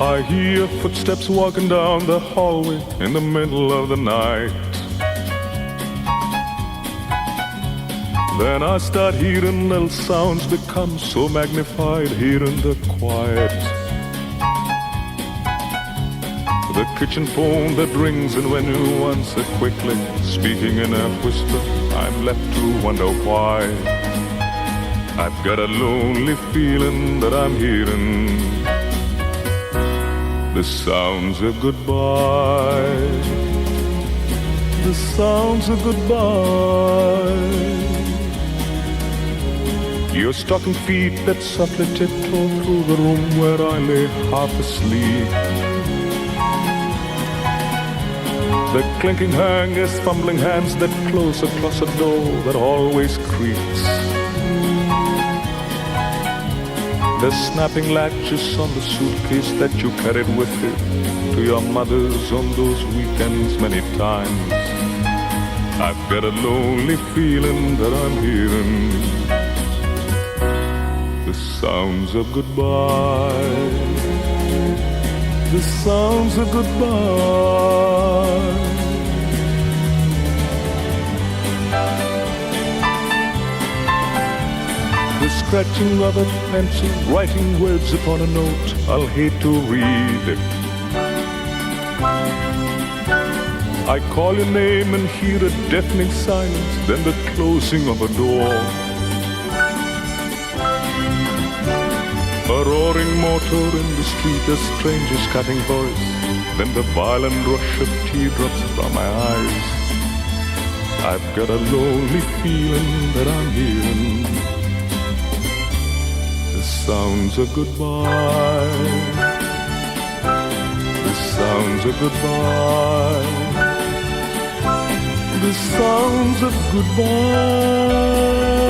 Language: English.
I hear footsteps walking down the hallway in the middle of the night. Then I start hearing little sounds become so magnified here in the quiet. The kitchen phone that rings, and when you answer quickly, speaking in a whisper, I'm left to wonder why. I've got a lonely feeling that I'm hearing the sounds of goodbye. The sounds of goodbye. Your stocking feet that softly tiptoe through the room where I lay half asleep. The clinking hangers, fumbling hands that close a closet door that always creaks. The snapping latches on the suitcase that you carried with you to your mother's on those weekends many times. I've got a lonely feeling that I'm hearing the sounds of goodbye. The sounds of goodbye. The scratching of a pencil, writing words upon a note, I'll hate to read it. I call your name and hear a deafening silence, then the closing of a door. A roaring motor in the street, a stranger's cutting voice, then the violent rush of teardrops from my eyes. I've got a lonely feeling that I'm hearing the sounds of goodbye. The sounds of goodbye. The sounds of goodbye.